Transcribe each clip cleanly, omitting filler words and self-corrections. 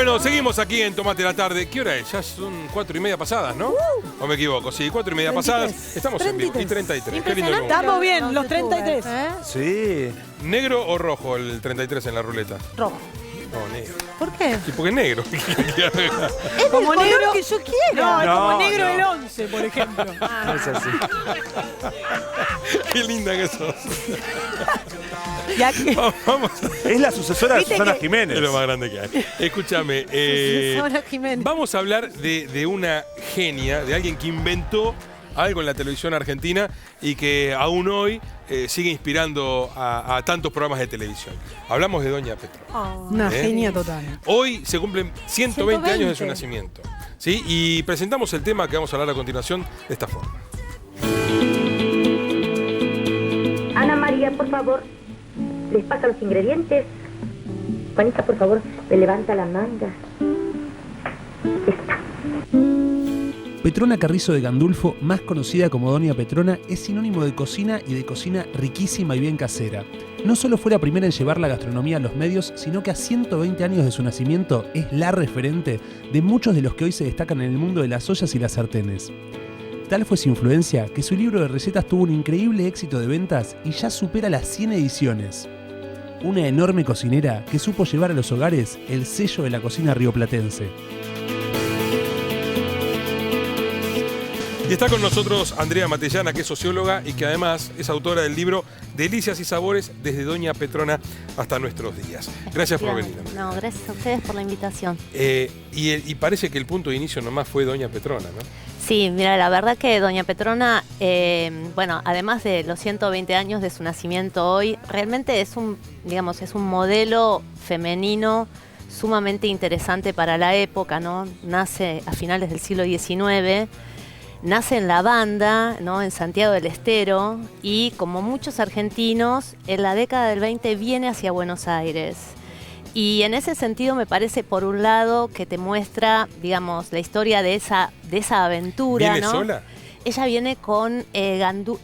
Bueno, seguimos aquí en Tomate la Tarde. ¿Qué hora es? Ya son 4:30 pasadas, ¿no? ¿O me equivoco? Sí, 4:30 pasadas. Estamos en vivo. Y 33. Qué lindo número. Estamos bien, los 33. Sí. ¿Negro o rojo el 33 en la ruleta? Rojo. No, negro. ¿Por qué? ¿Y por qué es negro? Es como negro que yo quiera. No, como negro el 11, por ejemplo. No es así. Qué linda que sos. Ya que... Vamos. Es la sucesora de ¿Viste Susana que- Jiménez. Es lo más grande que hay. Escúchame. Susana Jiménez. Vamos a hablar de una genia, de alguien que inventó algo en la televisión argentina y que aún hoy sigue inspirando a tantos programas de televisión. Hablamos de Doña Petrona. Una ¿Eh? genia total. Hoy se cumplen 120 años de su nacimiento. ¿Sí? Y presentamos el tema que vamos a hablar a continuación de esta forma. Ana María, por favor, les pasa los ingredientes. Juanita, por favor, le levanta la manga. Está. Petrona Carrizo de Gandulfo, más conocida como Doña Petrona, es sinónimo de cocina y de cocina riquísima y bien casera. No solo fue la primera en llevar la gastronomía a los medios, sino que a 120 años de su nacimiento es la referente de muchos de los que hoy se destacan en el mundo de las ollas y las sartenes. Tal fue su influencia que su libro de recetas tuvo un increíble éxito de ventas y ya supera las 100 ediciones. Una enorme cocinera que supo llevar a los hogares el sello de la cocina rioplatense. Y está con nosotros Andrea Matellana, que es socióloga y que además es autora del libro Delicias y Sabores desde Doña Petrona hasta nuestros días. Gracias por venir, Andrea. No, gracias a ustedes por la invitación. Y parece que el punto de inicio nomás fue Doña Petrona, ¿no? Sí, mira, la verdad que Doña Petrona, bueno, además de los 120 años de su nacimiento hoy, realmente es un modelo femenino sumamente interesante para la época, ¿no? Nace a finales del siglo XIX. Nace en La Banda, ¿no? En Santiago del Estero, y como muchos argentinos, en la década del 20 viene hacia Buenos Aires. Y en ese sentido me parece, por un lado, que te muestra, digamos, la historia de esa aventura, ¿Viene ¿no? sola? Ella viene con Gandulfo,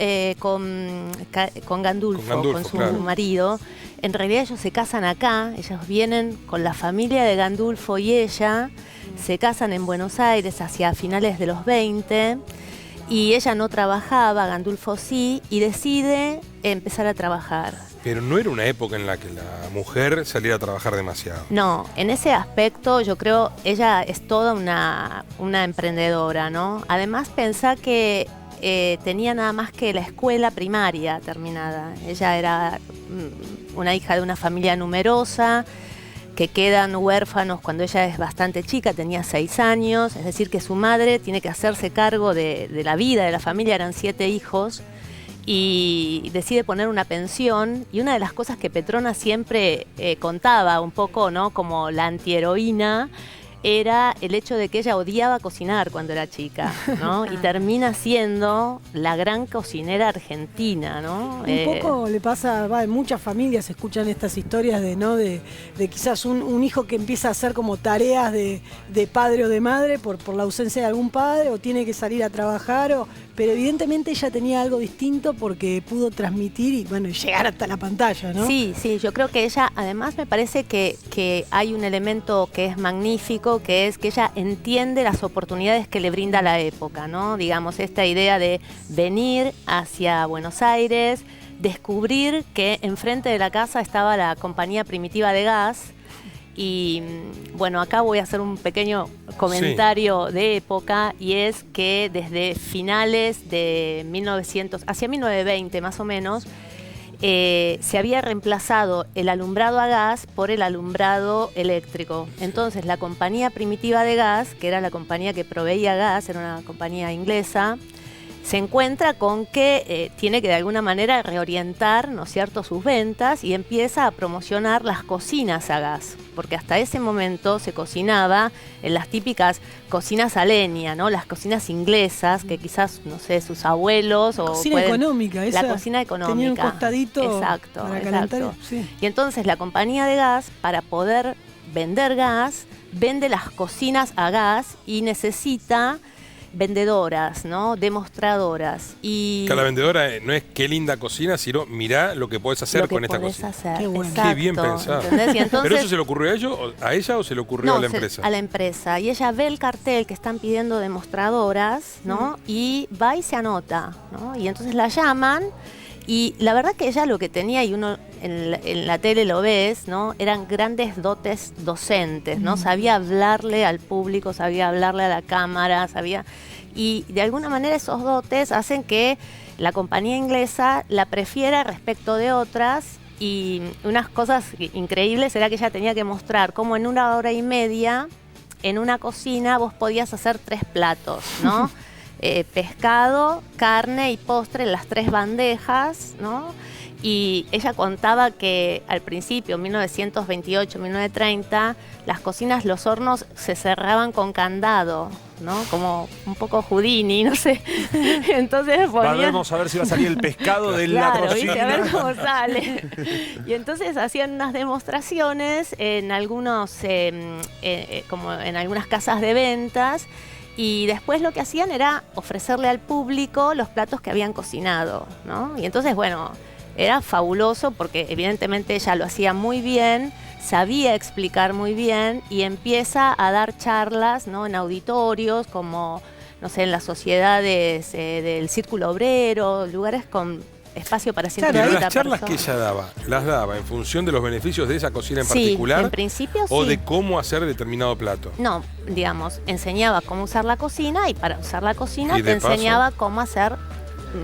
con su claro. marido. En realidad ellos se casan acá, ellos vienen con la familia de Gandulfo y ella, se casan en Buenos Aires hacia finales de los 20 y ella no trabajaba, Gandulfo sí, y decide empezar a trabajar. Pero no era una época en la que la mujer saliera a trabajar demasiado. No, en ese aspecto yo creo ella es toda una emprendedora, ¿no? Además pensá que tenía nada más que la escuela primaria terminada. Ella era una hija de una familia numerosa, que quedan huérfanos cuando ella es bastante chica, tenía 6 años, es decir que su madre tiene que hacerse cargo de la vida de la familia, eran 7 hijos, y decide poner una pensión, y una de las cosas que Petrona siempre contaba un poco, ¿no? Como la antiheroína, era el hecho de que ella odiaba cocinar cuando era chica, ¿no? Y termina siendo la gran cocinera argentina, ¿no? Un poco le pasa, en muchas familias se escuchan estas historias de quizás un hijo que empieza a hacer como tareas de padre o de madre por la ausencia de algún padre, o tiene que salir a trabajar, pero evidentemente ella tenía algo distinto porque pudo transmitir y llegar hasta la pantalla, ¿no? Sí, yo creo que ella, además me parece que hay un elemento que es magnífico, que es que ella entiende las oportunidades que le brinda la época, ¿no? Digamos, esta idea de venir hacia Buenos Aires, descubrir que enfrente de la casa estaba la compañía primitiva de gas. Y bueno, acá voy a hacer un pequeño comentario de época, y es que desde finales de 1900, hacia 1920 más o menos, se había reemplazado el alumbrado a gas por el alumbrado eléctrico. Entonces la compañía primitiva de gas, que era la compañía que proveía gas, era una compañía inglesa, se encuentra con que tiene que de alguna manera reorientar, ¿no es cierto?, sus ventas, y empieza a promocionar las cocinas a gas, porque hasta ese momento se cocinaba en las típicas cocinas a leña, ¿no? Las cocinas inglesas, que quizás, no sé, sus abuelos... Cocina económica, esa. La cocina económica. Tenía un costadito para calentar. Sí. Y entonces la compañía de gas, para poder vender gas, vende las cocinas a gas y necesita vendedoras, ¿no? Demostradoras. Y Que la vendedora no es qué linda cocina, sino mirá lo que podés hacer lo que con esta podés cocina. hacer. Qué bueno. Qué bien pensado. ¿Entendés? Y entonces, ¿Pero eso se le ocurrió a ella o se le ocurrió a la empresa? a la empresa. Y ella ve el cartel que están pidiendo demostradoras, ¿no? Y va y se anota, ¿no? Y entonces la llaman. Y la verdad que ella lo que tenía, y uno en la tele lo ves, ¿no? Eran grandes dotes docentes, ¿no? Sabía hablarle al público, sabía hablarle a la cámara, y de alguna manera esos dotes hacen que la compañía inglesa la prefiera respecto de otras. Y unas cosas increíbles era que ella tenía que mostrar cómo en 1 hora y media en una cocina vos podías hacer 3 platos, ¿no? Pescado, carne y postre en las 3 bandejas, ¿no? Y ella contaba que al principio, 1928, 1930, las cocinas, los hornos se cerraban con candado, ¿no? Como un poco Houdini, no sé. Entonces ponían... Vamos a ver si va a salir el pescado de Claro, la ¿viste? cocina. A ver cómo sale. Y entonces hacían unas demostraciones en algunos, como en algunas casas de ventas. Y después lo que hacían era ofrecerle al público los platos que habían cocinado, ¿no? Y entonces, bueno, era fabuloso porque evidentemente ella lo hacía muy bien, sabía explicar muy bien y empieza a dar charlas, ¿no? En auditorios, como, no sé, en las sociedades del Círculo Obrero, lugares con espacio para 150 Pero personas. las charlas que ella daba, ¿las daba en función de los beneficios de esa cocina en Sí, particular? en principio ¿O sí. de cómo hacer determinado plato? No, digamos, enseñaba cómo usar la cocina y para usar la cocina Y de te enseñaba cómo hacer,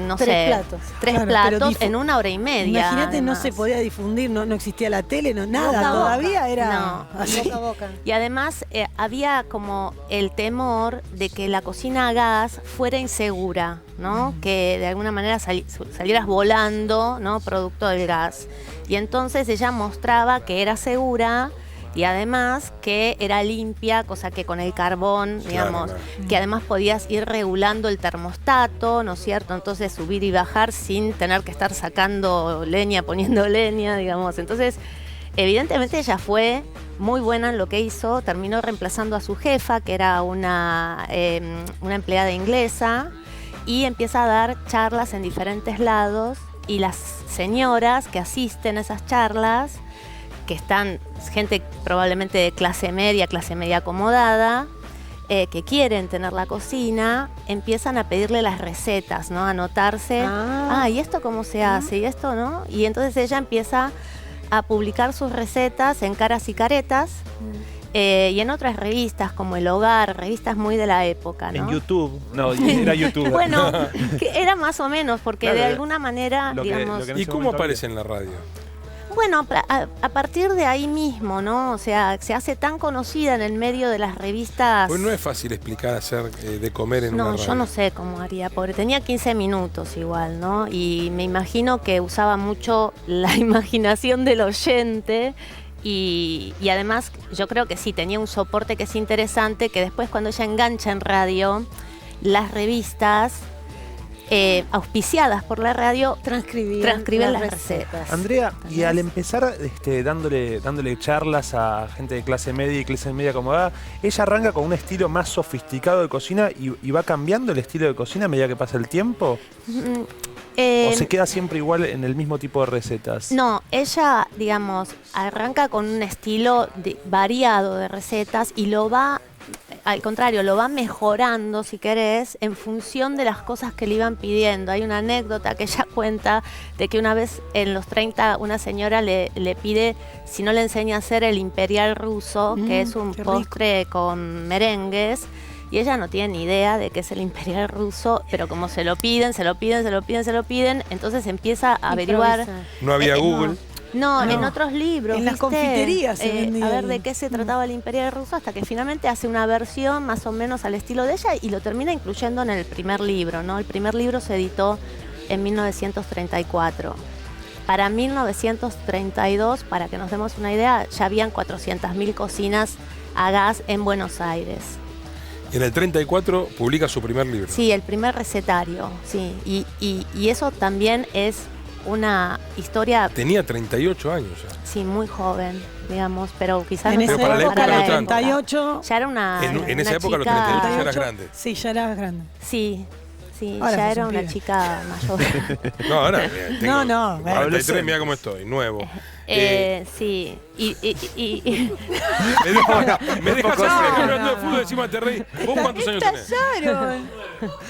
no 3 sé, platos. 3 Claro, platos pero en 1 hora y media. Imagínate, no además. se podía difundir, no existía la tele, nada, Boca a todavía boca. era No. así. Boca a boca. Y además había como el temor de que la cocina a gas fuera insegura, ¿no? Que de alguna manera salieras volando, ¿no? Producto del gas. Y entonces ella mostraba que era segura y además que era limpia, cosa que con el carbón, digamos, claro. que además podías ir regulando el termostato, ¿no es cierto? Entonces subir y bajar sin tener que estar sacando leña, poniendo leña, digamos. Entonces, evidentemente ella fue muy buena en lo que hizo, terminó reemplazando a su jefa, que era una empleada inglesa, y empieza a dar charlas en diferentes lados, y las señoras que asisten a esas charlas, que están gente probablemente de clase media acomodada, que quieren tener la cocina, empiezan a pedirle las recetas, ¿no? A anotarse, ¿y esto cómo se hace? Y esto, ¿no? Y entonces ella empieza a publicar sus recetas en Caras y Caretas y en otras revistas como El Hogar, revistas muy de la época, ¿no? En YouTube. No, era YouTube. Bueno, que era más o menos, porque Claro, de alguna manera, lo que- digamos... lo que en ¿Y ese cómo momento aparece en la radio? Bueno, a partir de ahí mismo, ¿no? O sea, se hace tan conocida en el medio de las revistas... Pues no es fácil explicar hacer de comer en una No, radio. yo no sé cómo haría, pobre. Tenía 15 minutos igual, ¿no? Y me imagino que usaba mucho la imaginación del oyente y además yo creo que sí, tenía un soporte que es interesante, que después cuando ella engancha en radio, las revistas auspiciadas por la radio transcriben las recetas. Andrea, y al empezar dándole charlas a gente de clase media y clase media acomodada, ella arranca con un estilo más sofisticado de cocina y va cambiando el estilo de cocina a medida que pasa el tiempo. ¿O se queda siempre igual en el mismo tipo de recetas? No, ella, digamos, arranca con un estilo variado de recetas y lo va, al contrario, lo va mejorando, si querés, en función de las cosas que le iban pidiendo. Hay una anécdota que ella cuenta de que una vez en los 30 una señora le pide si no le enseña a hacer el imperial ruso, que es un qué rico. postre con merengues. Y ella no tiene ni idea de qué es el imperial ruso, pero como se lo piden, entonces empieza a averiguar. No había Google. No, No. en otros libros. En las ¿viste? confiterías se vendía a ver ahí. de qué se trataba el imperial ruso, hasta que finalmente hace una versión más o menos al estilo de ella y lo termina incluyendo en el primer libro, ¿no? El primer libro se editó en 1934. Para 1932, para que nos demos una idea, ya habían 400.000 cocinas a gas en Buenos Aires. En el 34 publica su primer libro. Sí, el primer recetario, sí. Y eso también es una historia, Tenía 38 años ya. sí, muy joven, digamos, pero quizás En no esa Pero para la época, época los no tanto. 38. Ya era una En esa una época, los chica- 38 ya eras grande. Sí, ya eras grande. Sí, Ahora ya sos era un una pibe. chica mayor. No, ahora tengo No, 43, mira cómo estoy, nuevo. Sí, y Me dejas poco hacer serio. hablando de fútbol encima te reí. ¿Vos cuántos años tenés? Estallaron.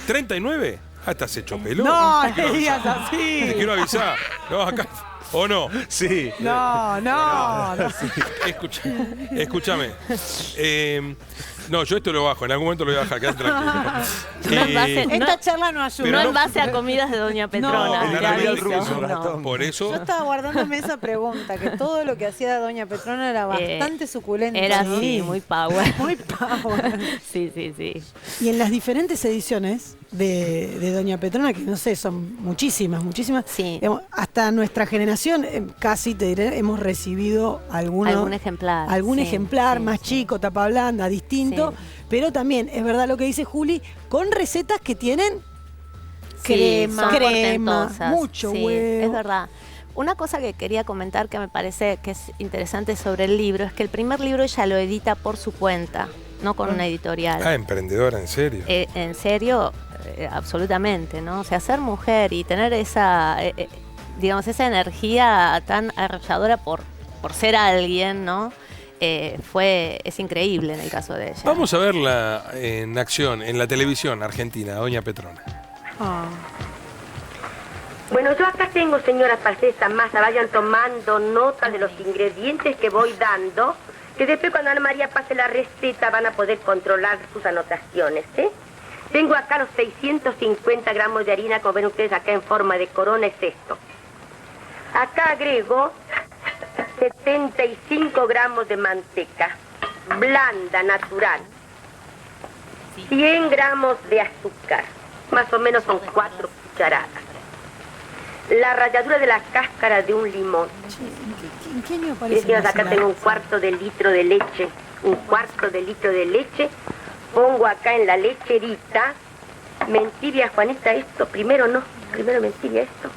¿39? Ah, estás hecho pelón. No, Te no quiero digas avisar. así. Te quiero avisar. No, acá. ¿O no? Sí. No. Escúchame. No, yo esto lo bajo. En algún momento lo voy a bajar. Quédate tranquilo. No en base- no- Esta charla no ayuda. Pero no no- en base a comidas de Doña Petrona. en la te realidad aviso, ruso, no. Gastón. Por eso. Yo estaba guardándome esa pregunta, que todo lo que hacía Doña Petrona era bastante suculento. Era ¿no? así, muy power. Muy power. Sí. Y en las diferentes ediciones de Doña Petrona, que no sé, son muchísimas, Sí. digamos, hasta nuestra generación, casi te diré, hemos recibido Algún ejemplar. algún sí, ejemplar sí, más sí. chico, tapa blanda, distinto, Sí. pero también es verdad lo que dice Juli, con recetas que tienen Sí, son crema, portentosas. mucho Sí, huevo. es verdad. Una cosa que quería comentar que me parece que es interesante sobre el libro es que el primer libro ella lo edita por su cuenta, no con una editorial. Ah, emprendedora, en serio. En serio, absolutamente, ¿no? O sea, ser mujer y tener esa, digamos, esa energía tan arrolladora por ser alguien, ¿no? Es increíble en el caso de ella. Vamos a verla en acción, en la televisión argentina, Doña Petrona. Ah. Bueno, yo acá tengo, señoras, para hacer esta masa. Vayan tomando nota de los ingredientes que voy dando, que después cuando Ana María pase la receta van a poder controlar sus anotaciones, ¿eh? Tengo acá los 650 gramos de harina, como ven ustedes acá en forma de corona, es esto. Acá agrego 75 gramos de manteca, blanda, natural. 100 gramos de azúcar, más o menos son 4 cucharadas. La ralladura de la cáscara de un limón. ¿En qué año Y aparece? señores, la acá cena? tengo un cuarto de litro de leche. Un cuarto de litro de leche. Pongo acá en la lecherita. Me entibia, Juanita, esto. Primero no. Primero me entibia esto.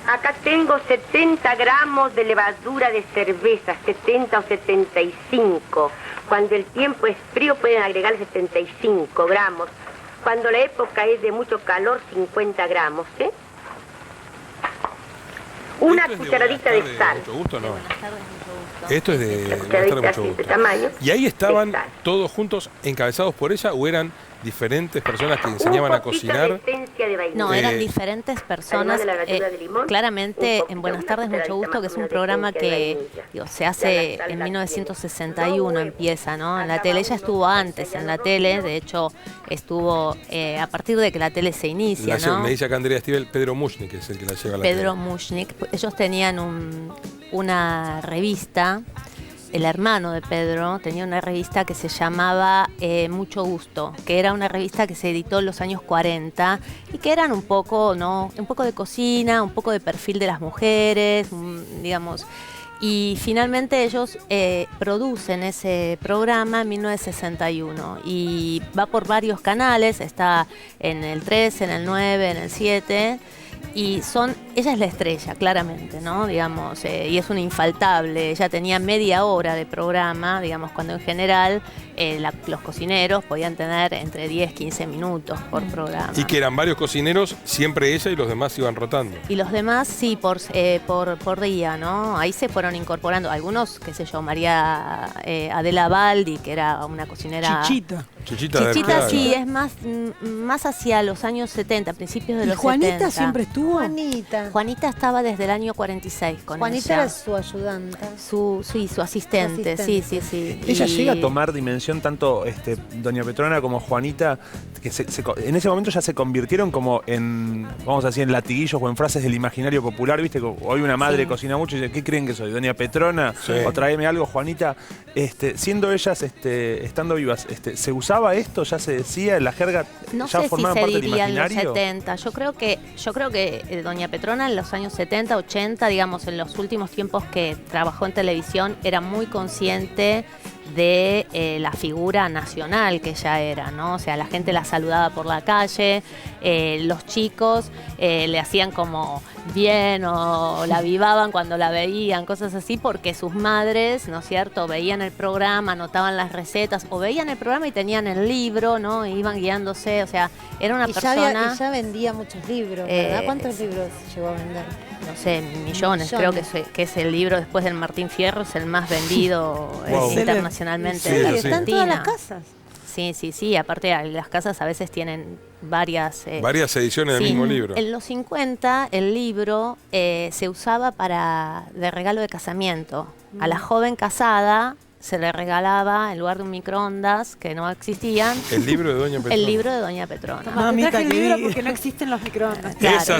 Acá tengo 70 gramos de levadura de cerveza. 70 o 75. Cuando el tiempo es frío pueden agregar 75 gramos. Cuando la época es de mucho calor, 50 gramos, ¿eh? Una Esto es de cucharadita Buenas de Tardes, sal. Mucho gusto, ¿no? Buenas tardes, mucho gusto. Esto es de Una Buenas cucharadita Tardes, así Mucho de gusto. tamaño. ¿Y ahí estaban de sal. todos juntos encabezados por ella o eran diferentes personas que enseñaban a Un poquito cocinar? de esencia de vainilla. No, eran Eh, diferentes personas. además de la ralladura de limón, Claramente, un en Buenas poquito, Tardes, una mucho gusto, que es un cucharadita programa más, una esencia de que vainilla. digo, se hace Ya la sal en la 1961, tiene. Dos huevos. empieza, ¿no? En la Acá tele. va Ella uno, estuvo dos, antes ya en los la dos tele, kilos. de hecho, estuvo a partir de que la tele se inicia, ¿no? Me dice acá Andrea Stivel, Pedro Mushnik, que es el que la lleva a la Pedro tele. Mushnik. Ellos tenían una revista, el hermano de Pedro tenía una revista que se llamaba Mucho Gusto, que era una revista que se editó en los años 40 y que eran un poco, ¿no? Un poco de cocina, un poco de perfil de las mujeres, digamos. Y finalmente ellos producen ese programa en 1961 y va por varios canales, está en el 3, en el 9, en el 7 y ella es la estrella, claramente, ¿no? Digamos, y es una infaltable, ella tenía media hora de programa, digamos, cuando en general los cocineros podían tener entre 10 y 15 minutos por programa. Y que eran varios cocineros, siempre ella y los demás iban rotando. Y los demás sí, por día, ¿no? Ahí se fueron incorporando algunos, qué sé yo, María Adela Baldi, que era una cocinera. Chichita. Chichita, de Chichita Arteaga. sí, es más hacia los años 70, principios de ¿Y los Juanita 70. siempre estuvo? Juanita. Juanita estaba desde el año 46 con Juanita ella. era su ayudante. Su asistente, Su sí, asistente. sí. Ella Y- llega a tomar dimensión tanto Doña Petrona como Juanita, que en ese momento ya se convirtieron como en, vamos a decir, en latiguillos o en frases del imaginario popular, ¿viste? Hoy una madre Sí. cocina mucho y dice, ¿qué creen que soy? ¿Doña Petrona? Sí. O tráeme algo, Juanita. Siendo ellas, estando vivas, ¿se usaba esto? ¿Ya se decía? ¿La jerga No ya sé si formaban se parte del diría en los imaginario? 70. Yo creo que Doña Petrona en los años 70, 80, digamos, en los últimos tiempos que trabajó en televisión, era muy consciente de la figura nacional que ella era, ¿no? O sea, la gente la saludaba por la calle, los chicos le hacían como bien o la avivaban cuando la veían, cosas así, porque sus madres, ¿no es cierto?, veían el programa, anotaban las recetas, o veían el programa y tenían el libro, ¿no?, e iban guiándose, o sea, era una persona... Ya vendía muchos libros, ¿verdad? ¿Cuántos libros llegó a vender? No sé, millones. Creo que es el libro después del Martín Fierro, es el más vendido internacionalmente Sí, en la sí. Está en Argentina. todas las casas. Sí, aparte las casas a veces tienen varias ediciones del mismo libro. En los 50 el libro se usaba de regalo de casamiento. A la joven casada se le regalaba, en lugar de un microondas, que no existían, El libro de Doña Petrona. el libro de Doña Petrona. Mamita Te traje el libro querida. porque no existen los microondas. Claro.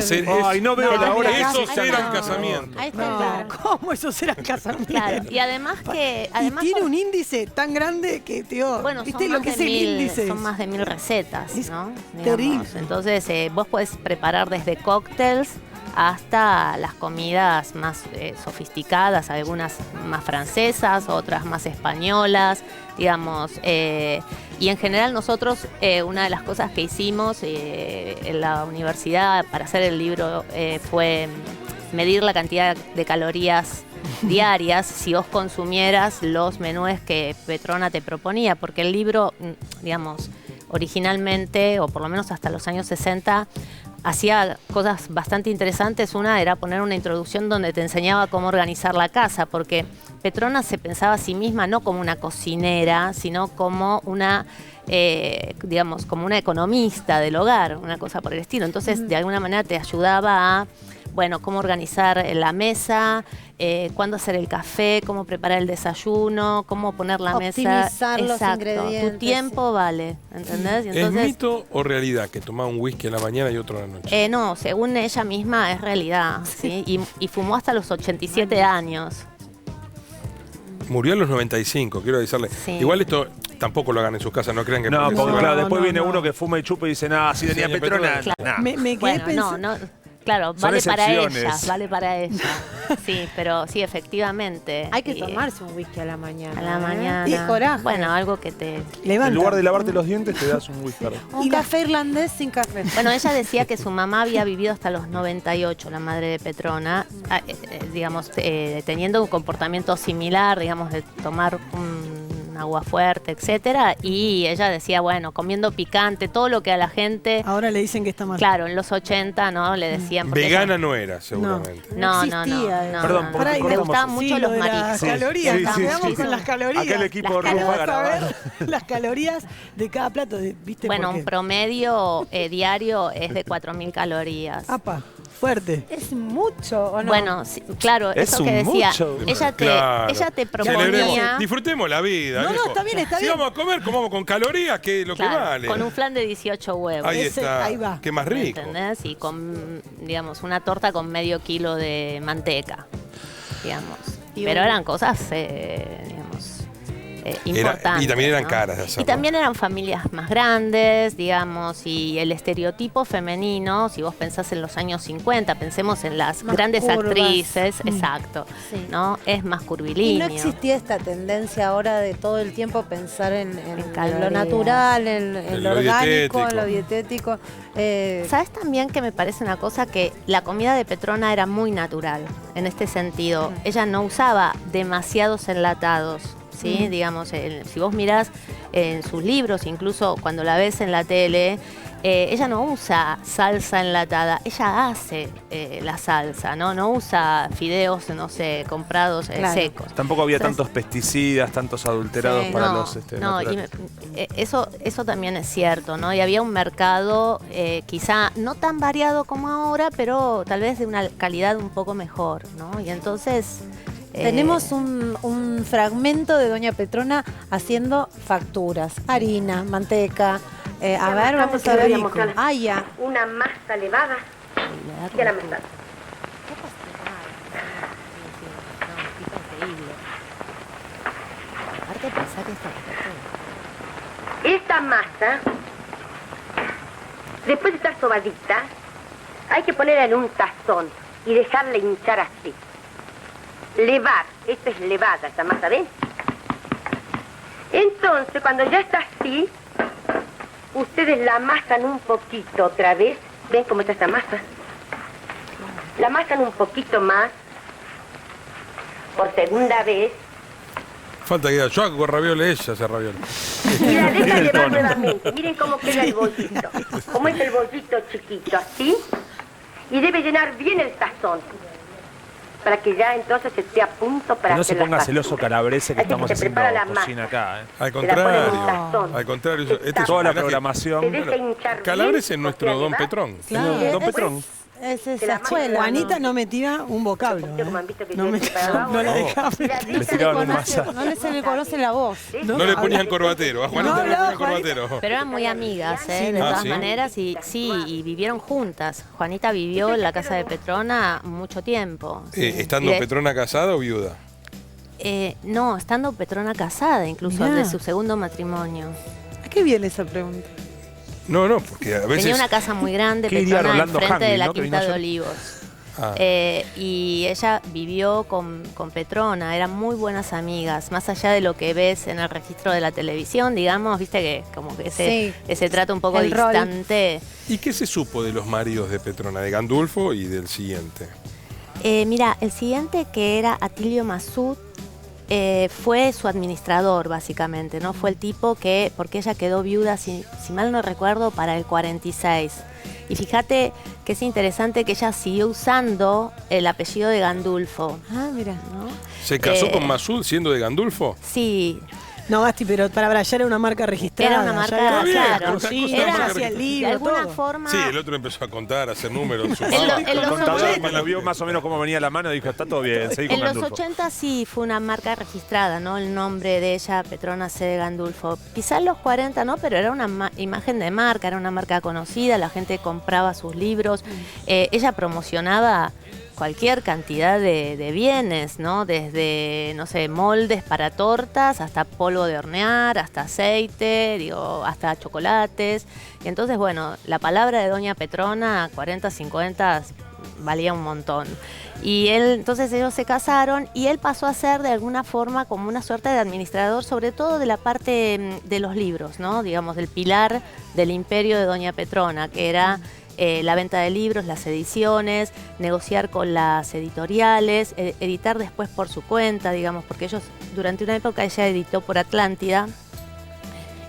Ay, no veo la hora. Esos no, eran no. casamientos. Ahí está, No, claro. ¿cómo esos eran casamientos? Claro, y además que... Además, y tiene un índice tan grande que, tío, bueno, ¿viste son lo más, que de es el mil, índice? son más de 1000 recetas, Es ¿no? terrible. Entonces, vos podés preparar desde cócteles hasta las comidas más sofisticadas, algunas más francesas, otras más españolas, digamos. Y en general nosotros, una de las cosas que hicimos en la universidad para hacer el libro fue medir la cantidad de calorías diarias si vos consumieras los menúes que Petrona te proponía, porque el libro, digamos, originalmente, o por lo menos hasta los años 60, hacía cosas bastante interesantes. Una era poner una introducción donde te enseñaba cómo organizar la casa, porque Petrona se pensaba a sí misma no como una cocinera, sino como una, digamos, como una economista del hogar, una cosa por el estilo. Entonces, de alguna manera te ayudaba a, bueno, cómo organizar la mesa, cuándo hacer el café, cómo preparar el desayuno, cómo poner la mesa. Optimizar los ingredientes. Tu tiempo vale, ¿entendés? Y ¿Es entonces, mito o realidad que tomaba un whisky a la mañana y otro a la noche? no, según ella misma es realidad, ¿sí? Y fumó hasta los 87 años. Murió a los 95, quiero avisarle. Sí. Igual esto tampoco lo hagan en sus casas, no crean que... No, porque eso- claro, después no, viene no. uno que fuma y chupa y dice, no, si tenía Doña Petrona. Petrona. Nah. Me quedé Bueno, pensando... claro, Son vale para ella, excepciones. vale para ella. Sí, pero sí, efectivamente. Hay que Y, tomarse un whisky a la mañana. a la ¿eh? mañana. Y coraje. Bueno, algo que te... Levanta. En lugar de lavarte los dientes, te das un whisky. Un café irlandés sin café. Bueno, ella decía que su mamá había vivido hasta los 98, la madre de Petrona, digamos, teniendo un comportamiento similar, digamos, de tomar un agua fuerte, etcétera, y ella decía, bueno, comiendo picante, todo lo que a la gente, Ahora le dicen que está mal. claro, en los 80, ¿no? Le decían... porque Vegana ella- no era, seguramente. No, existía, no. Perdón, no, porque no. Le cortamos. gustaban mucho Sí, los lo de las mariscos. calorías, Sí, nos sí, quedamos sí. con las calorías. Aquel equipo Las rojo Vamos a ganaba. ver las calorías de cada plato, ¿viste? Bueno, Porque- un promedio diario es de 4000 calorías. Apa, fuerte. Es mucho, ¿o no? Bueno, sí, claro, Es eso que un decía, mucho. ella te Celebremos, proponía, disfrutemos la vida. No, no, viejo. está bien, está Si bien. vamos a comer, comamos con calorías, que es lo claro, que vale. con un flan de 18 huevos. Ahí Ese, está. ahí va. Qué más rico. ¿Entendés? Y con, digamos, una torta con medio kilo de manteca, digamos. Pero eran cosas, digamos, importantes. y también eran ¿no? caras de hacerlo. Y también eran familias más grandes, digamos, y el estereotipo femenino, si vos pensás en los años 50, pensemos en las Más grandes curvas. actrices, exacto, Sí. ¿no? Es más Y curvilíneo. no existía esta tendencia ahora de todo el tiempo pensar en lo calorías. natural, en lo lo orgánico, dietético. en lo dietético. ¿Sabes también que me parece una cosa? Que la comida de Petrona era muy natural, en este sentido. Ella no usaba demasiados enlatados, ¿sí? Digamos, si vos mirás en sus libros, incluso cuando la ves en la tele, ella no usa salsa enlatada, ella hace la salsa, ¿no? No usa fideos, no sé, comprados Claro. secos. Tampoco había Entonces, tantos pesticidas, tantos adulterados Sí, para no, los no, y naturales. eso también es cierto, ¿no? Y había un mercado quizá no tan variado como ahora, pero tal vez de una calidad un poco mejor, ¿no? Y entonces... Tenemos un fragmento de Doña Petrona haciendo facturas, harina, manteca. A ver, vamos a ver. Voy a mostrarles. Ah, ya. Una masa elevada. Ya la masa. Aparte pensá que Esta masa, después de estar sobadita, hay que ponerla en un tazón y dejarla hinchar así. Levar, esto es levada, esta masa, ¿ven? Entonces, cuando ya está así, ustedes la amasan un poquito otra vez. ¿Ven cómo está esta masa? La amasan un poquito más, por segunda vez. Falta que yo hago ravioles, ella hace ravioles. Y la dejan llevar nuevamente. Miren cómo queda el bolsito. Cómo es el bolsito chiquito, así. Y debe llenar bien el tazón. Para que ya entonces esté a punto para No hacer se ponga las celoso facturas. Calabrese que Así estamos se haciendo prepara la cocina masa. acá. Al Se la ponen en un contrario, tazón. al contrario. Este es Toda un la homenaje. programación. Se deja hinchar Calabrese bien, es nuestro porque Don además- Petrón. Claro. Don Petrón. Es Se esa la escuela. Juanita no metía un vocablo. Como han visto que No, tiene me, preparado no la ahora. dejaba Y la meter. dejan tiraban un conocer- masa. No se le conoce la voz. No le ponían corbatero. A Juanita no le ponían corbatero. Pero eran muy amigas, Sí, de ¿no? todas ¿sí? maneras, y sí, y vivieron juntas. Juanita vivió en la casa de Petrona mucho tiempo. ¿Estando Y de- Petrona casada o viuda? No, estando Petrona casada, incluso Mirá. de su segundo matrimonio. ¿A qué viene esa pregunta? No, porque a veces... Tenía una casa muy grande, ¿Qué diría Petrona, Rolando enfrente de Hangui, la no? Que Quinta vino de ayer. Olivos. Ah. Y ella vivió con Petrona, eran muy buenas amigas, más allá de lo que ves en el registro de la televisión, digamos, viste que como que Sí. ese trato un poco El rol. distante. ¿Y qué se supo de los maridos de Petrona, de Gandulfo y del siguiente? Mira, el siguiente, que era Atilio Masud, fue su administrador, básicamente, ¿no? Fue el tipo que, porque ella quedó viuda, si mal no recuerdo, para el 46. Y fíjate que es interesante que ella siguió usando el apellido de Gandulfo, Ah, mira. ¿no? ¿Se casó Eh, con Masud siendo de Gandulfo? Sí, No, Gasti, pero para ya era una marca registrada. era una ya marca, había bien, claro. pero una cosa cocina, era ya marca hacía el De libro, alguna todo. forma... Sí, el otro empezó a contar, a hacer números. En los Contador, 80. cuando vio más o menos cómo venía la mano, dijo, está todo bien, seguí con En los Gandulfo. 80 sí fue una marca registrada, ¿no? El nombre de ella, Petrona C. de Gandulfo. Quizá en los 40 no, pero era una imagen de marca, era una marca conocida, la gente compraba sus libros. Ella promocionaba cualquier cantidad de bienes, ¿no? Desde, no sé, moldes para tortas, hasta polvo de hornear, hasta aceite, digo, hasta chocolates. Y entonces, bueno, la palabra de doña Petrona, 40, 50, valía un montón. Y entonces ellos se casaron y él pasó a ser de alguna forma como una suerte de administrador, sobre todo de la parte de los libros, ¿no? Digamos, del pilar del imperio de doña Petrona, que era la venta de libros, las ediciones, negociar con las editoriales, editar después por su cuenta, digamos, porque ellos durante una época ella editó por Atlántida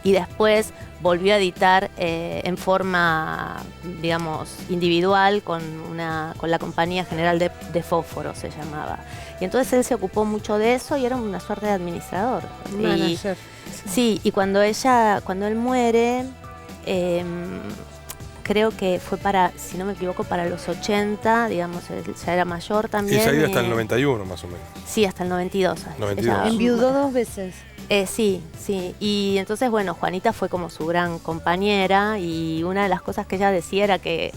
y después volvió a editar en forma, digamos, individual con la Compañía General de Fósforo, se llamaba. Y entonces él se ocupó mucho de eso y era una suerte de administrador. Manager. Sí, y cuando él muere, creo que fue si no me equivoco, para los 80, digamos, él ya era mayor también. Ella vive hasta el 91 más o menos. Sí, hasta el 92. 92. Ella- Enviudó 2 veces. Sí. Y entonces, bueno, Juanita fue como su gran compañera y una de las cosas que ella decía era que,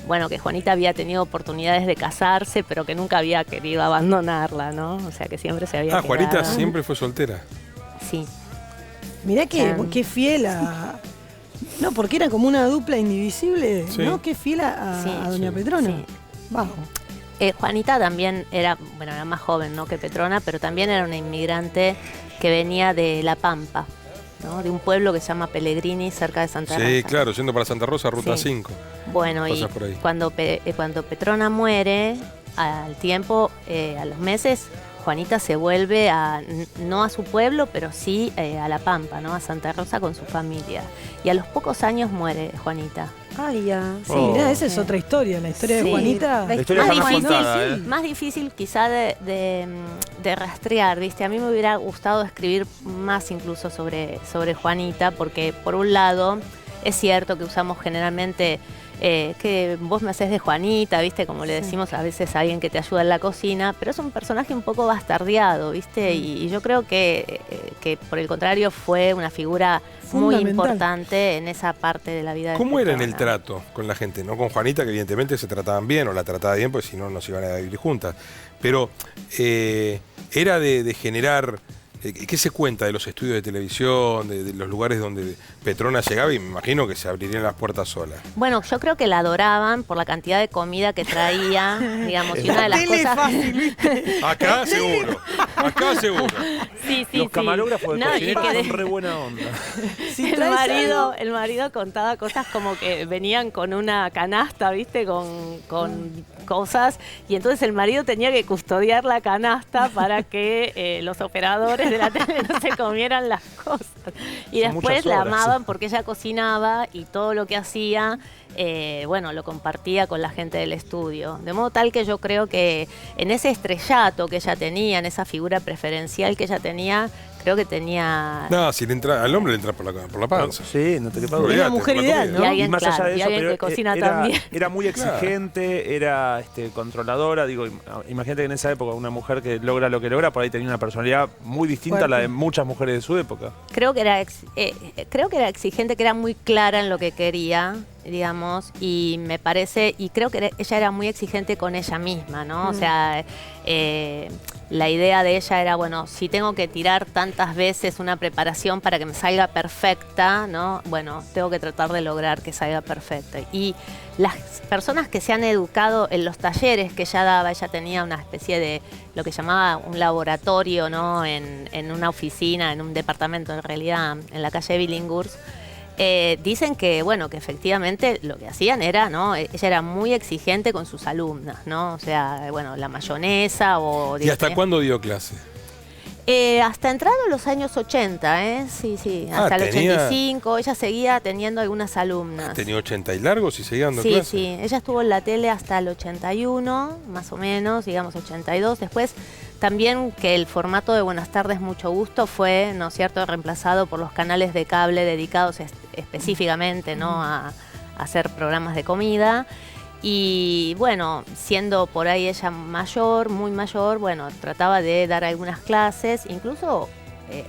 bueno, que Juanita había tenido oportunidades de casarse, pero que nunca había querido abandonarla, ¿no? O sea, que siempre se había Juanita quedado. siempre fue soltera. Sí. Mirá Claro. qué fiel a... No, porque era como una dupla indivisible, Sí. ¿no? Qué fiel a Sí, doña sí. Petrona. Sí. Bajo. Juanita también era más joven, ¿no?, que Petrona, pero también era una inmigrante que venía de La Pampa, ¿no?, de un pueblo que se llama Pellegrini, cerca de Santa Rosa. Sí, claro, yendo para Santa Rosa, ruta Sí. 5. Bueno, y Pasas por ahí. cuando Petrona muere, al tiempo, a los meses, Juanita se vuelve no a su pueblo, pero sí a La Pampa, ¿no?, a Santa Rosa con su familia. Y a los pocos años muere Juanita. Ay, ya. Sí, Oh. mirá, esa es otra historia, la historia Sí. de Juanita. La historia Más jamás difícil, contada, más difícil quizá de rastrear, ¿viste? A mí me hubiera gustado escribir más incluso sobre Juanita, porque por un lado es cierto que usamos generalmente que vos me haces de Juanita, ¿viste? Como le decimos a veces a alguien que te ayuda en la cocina, pero es un personaje un poco bastardeado, ¿viste? Y yo creo que por el contrario fue una figura muy Fundamental. importante en esa parte de la vida de ¿Cómo era en el Petrona. trato con la gente? No con Juanita, que evidentemente se trataban bien, o la trataba bien, porque si no, no se iban a vivir juntas. Pero era de generar... ¿Qué se cuenta de los estudios de televisión, de los lugares donde Petrona llegaba? Y me imagino que se abrirían las puertas solas. Bueno, yo creo que la adoraban por la cantidad de comida que traía, digamos, y una de las Tele cosas... fácil, ¿viste? Acá seguro, acá seguro. Sí, sí, Los sí. camarógrafos de No, y cocineros que son re buena onda. Si el traes algo- marido contaba cosas como que venían con una canasta, ¿viste? Con cosas. Y entonces el marido tenía que custodiar la canasta para que los operadores de la tele no se comieran las cosas. Y Son después muchas la horas, amaban sí. porque ella cocinaba y todo lo que hacía, bueno, lo compartía con la gente del estudio. De modo tal que yo creo que en ese estrellato que ella tenía, en esa figura preferencial que ella tenía, creo que tenía... No, si le entra, al hombre le entra por la panza. Sí, no te quepa Olvidate, duda. Una mujer por la ideal, comida. ¿no? Y alguien, más allá claro, de y eso, alguien pero que cocina era, también. era muy exigente, era controladora. Digo, imagínate que en esa época una mujer que logra lo que logra, por ahí tenía una personalidad muy distinta a la de muchas mujeres de su época. Creo que era exigente, que era muy clara en lo que quería, digamos, y me parece, y creo que ella era muy exigente con ella misma, ¿no? O sea, la idea de ella era, bueno, si tengo que tirar tantas veces una preparación para que me salga perfecta, ¿no? Bueno, tengo que tratar de lograr que salga perfecta. Y las personas que se han educado en los talleres que ella daba, ella tenía una especie de lo que llamaba un laboratorio, ¿no? En una oficina, en un departamento, en realidad, en la calle Billinghurst. Dicen que, bueno, que efectivamente lo que hacían era, ¿no? Ella era muy exigente con sus alumnas, ¿no? O sea, bueno, la mayonesa o... ¿Y hasta cuándo dio clase? Hasta entrado en los años 80, ¿eh? Sí, sí, Ah, hasta el tenía- 85. Ella seguía teniendo algunas alumnas. Tenía 80 y largos y seguía dando Sí, clase. sí. Ella estuvo en la tele hasta el 81, más o menos, digamos 82. Después también que el formato de Buenas tardes, mucho gusto fue, ¿no es cierto?, reemplazado por los canales de cable dedicados específicamente, ¿no?, a hacer programas de comida. Y bueno, siendo por ahí ella mayor, muy mayor, bueno, trataba de dar algunas clases. Incluso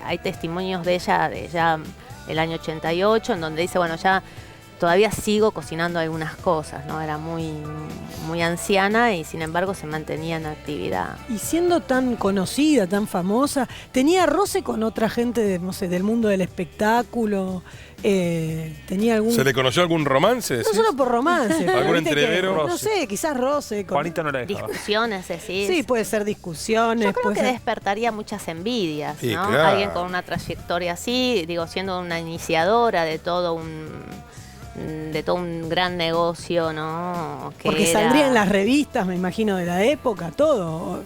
hay testimonios de ella el año 88, en donde dice, bueno, ya todavía sigo cocinando algunas cosas, ¿no? Era muy, muy anciana y sin embargo se mantenía en actividad. Y siendo tan conocida, tan famosa, ¿tenía roce con otra gente de, no sé, del mundo del espectáculo? ¿Tenía algún... ¿Se le conoció algún romance? No decís? solo por romance. pero ¿Algún viste que, entrevero? no sé, quizás roce. Con... Juanita no la dejaba. Discusiones, decís. Sí, puede ser discusiones. Yo creo puede que ser- despertaría muchas envidias, Sí, ¿no? claro. Alguien con una trayectoria así, digo, siendo una iniciadora de todo un gran negocio, ¿no? Que Porque era- saldría en las revistas, me imagino, de la época, todo.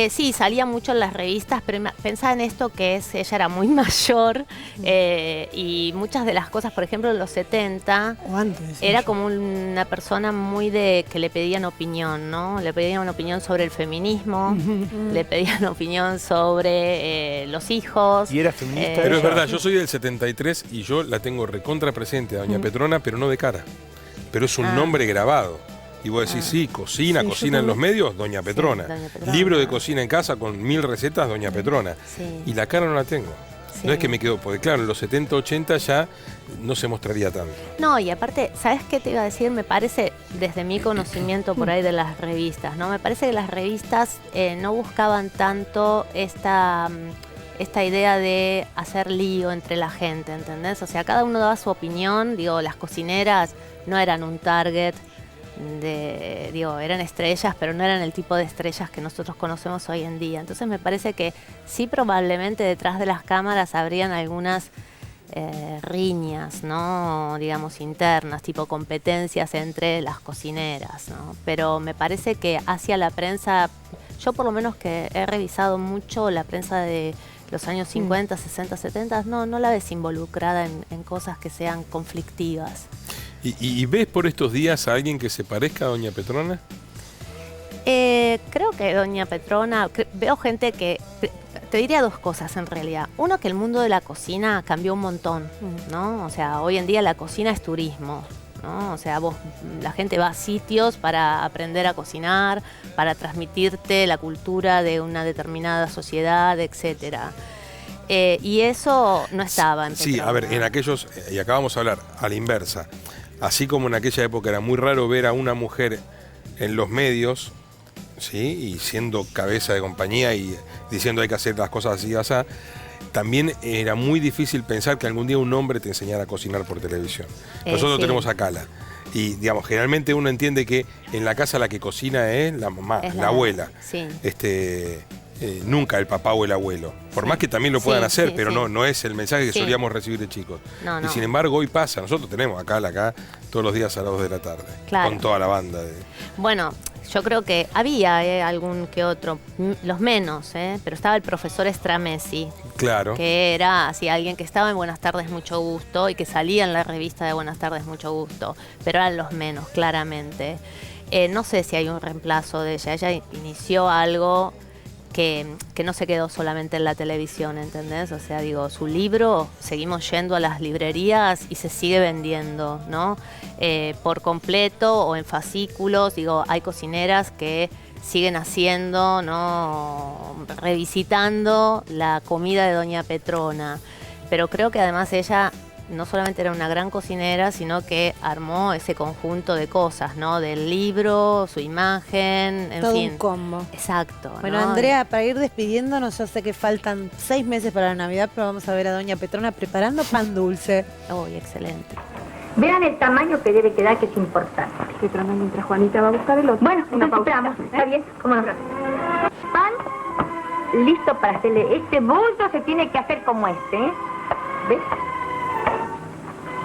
Sí, salía mucho en las revistas, pero pensaba en esto que ella era muy mayor y muchas de las cosas, por ejemplo, en los 70, O antes. era yo. como una persona muy de que le pedían opinión, ¿no? Le pedían una opinión sobre el feminismo, le pedían opinión sobre los hijos. Y era feminista. Pero es ella. verdad, yo soy del 73 y yo la tengo recontra presente a Doña Petrona, pero no de cara. Pero es un Ah. nombre grabado. Y vos decís, sí, cocina Sí, yo en los también. medios, Doña Petrona. Doña Petrona. Libro de cocina en casa con 1000 recetas, Doña Petrona. Sí. Y la cara no la tengo. Sí. No es que me quedó, porque claro, en los 70, 80 ya no se mostraría tanto. No, y aparte, ¿sabes qué te iba a decir? Me parece, desde mi conocimiento por ahí de las revistas, ¿no? Me parece que las revistas no buscaban tanto esta idea de hacer lío entre la gente, ¿entendés? O sea, cada uno daba su opinión, digo, las cocineras no eran un target eran estrellas, pero no eran el tipo de estrellas que nosotros conocemos hoy en día. Entonces me parece que sí, probablemente detrás de las cámaras habrían algunas riñas, ¿no? Digamos, internas, tipo competencias entre las cocineras, ¿no? Pero me parece que hacia la prensa, yo por lo menos que he revisado mucho la prensa de los años 50, 60, 70, no la ves involucrada en cosas que sean conflictivas. ¿Y ves por estos días a alguien que se parezca a Doña Petrona? Creo que Doña Petrona, veo gente que, te diría dos cosas en realidad. Uno, que el mundo de la cocina cambió un montón, ¿no? O sea, hoy en día la cocina es turismo, ¿no? O sea, la gente va a sitios para aprender a cocinar, para transmitirte la cultura de una determinada sociedad, etcétera. Y eso no estaba en Sí, a ver, Petrona. en aquellos, y acabamos de hablar, a la inversa, así como en aquella época era muy raro ver a una mujer en los medios, ¿sí? Y siendo cabeza de compañía y diciendo hay que hacer las cosas así y así, también era muy difícil pensar que algún día un hombre te enseñara a cocinar por televisión. Nosotros Sí. tenemos a Cala. Y, digamos, generalmente uno entiende que en la casa la que cocina es la mamá, Es la abuela. Sí. nunca el papá o el abuelo. Por más que también lo puedan hacer, pero no es el mensaje que solíamos recibir de chicos. No, y sin embargo, hoy pasa. Nosotros tenemos acá todos los días a las 2 de la tarde. Claro. Con toda la banda. Bueno, yo creo que había algún que otro, los menos, pero estaba el profesor Stramessi. Claro. Que era así alguien que estaba en Buenas Tardes Mucho Gusto y que salía en la revista de Buenas Tardes Mucho Gusto. Pero eran los menos, claramente. No sé si hay un reemplazo de ella. Ella inició algo que no se quedó solamente en la televisión, ¿entendés? O sea, digo, su libro, seguimos yendo a las librerías y se sigue vendiendo, ¿no? Por completo o en fascículos. Digo, hay cocineras que siguen haciendo, ¿no? Revisitando la comida de Doña Petrona. Pero creo que además ella no solamente era una gran cocinera, sino que armó ese conjunto de cosas, ¿no? Del libro, su imagen, en todo fin. un combo. Exacto. Bueno, ¿no? Andrea, para ir despidiéndonos, yo sé que faltan 6 meses para la Navidad, pero vamos a ver a Doña Petrona preparando pan dulce. Uy, excelente. Vean el tamaño que debe quedar, que es importante. Petrona, mientras Juanita va a buscar el otro. Bueno, entonces esperamos. ¿Está bien? ¿Cómo no? Pan listo para hacerle. Este bulto se tiene que hacer como este, ¿eh? ¿Ves?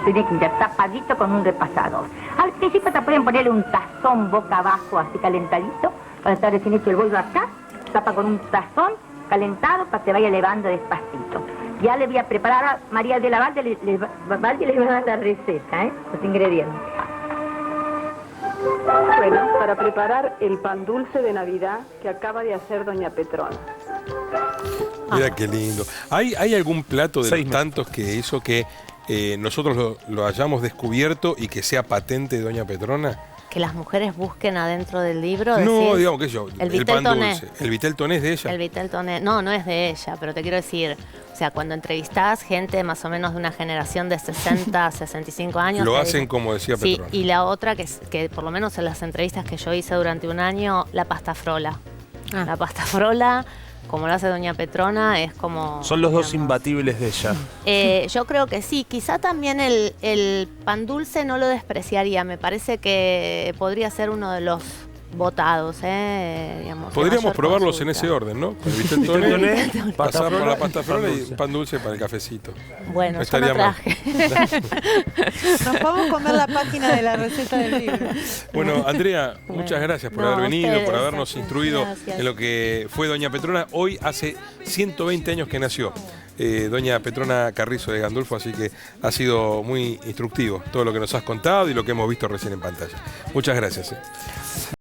Tiene que ir tapadito con un repasador. Al principio te pueden ponerle un tazón boca abajo, así calentadito, para estar recién hecho el bollo acá. Tapa con un tazón calentado para que vaya elevando despacito. Ya le voy a preparar a María de la Valde, le va a dar la receta, los ingredientes. Bueno, para preparar el pan dulce de Navidad que acaba de hacer Doña Petrona. Mira qué lindo. ¿Hay algún plato de 6 los meses. tantos que hizo que nosotros lo hayamos descubierto y que sea patente de Doña Petrona? Que las mujeres busquen adentro del libro. No, decís, digamos que yo, el el pan vitel toné. dulce. ¿El vitel toné es de ella? El vitel toné. No, no es de ella, pero te quiero decir, o sea, cuando entrevistás gente más o menos de una generación de 60, 65 años. Lo te hacen dicen- como decía Sí, Petrona. y la otra que por lo menos en las entrevistas que yo hice durante un año, la pasta frola. La pasta frola, como lo hace Doña Petrona, es como... Son los dos digamos, imbatibles de ella. yo creo que sí, quizá también el pan dulce no lo despreciaría, me parece que podría ser uno de los votados, digamos. de Podríamos mayor probarlos en consulta. ese orden, ¿no? Con el vitel Vitel toné, toné, pasta pasar por frola la pasta y pan frola y dulce. pan dulce para el cafecito. Bueno, No yo estaría no mal. traje. Nos podemos comer la página de la receta del libro. Bueno, Andrea, muchas gracias por No, haber venido, ustedes, por habernos gracias. instruido Gracias. en lo que fue Doña Petrona. Hoy hace 120 años que nació Doña Petrona Carrizo de Gandulfo, así que ha sido muy instructivo todo lo que nos has contado y lo que hemos visto recién en pantalla. Muchas gracias.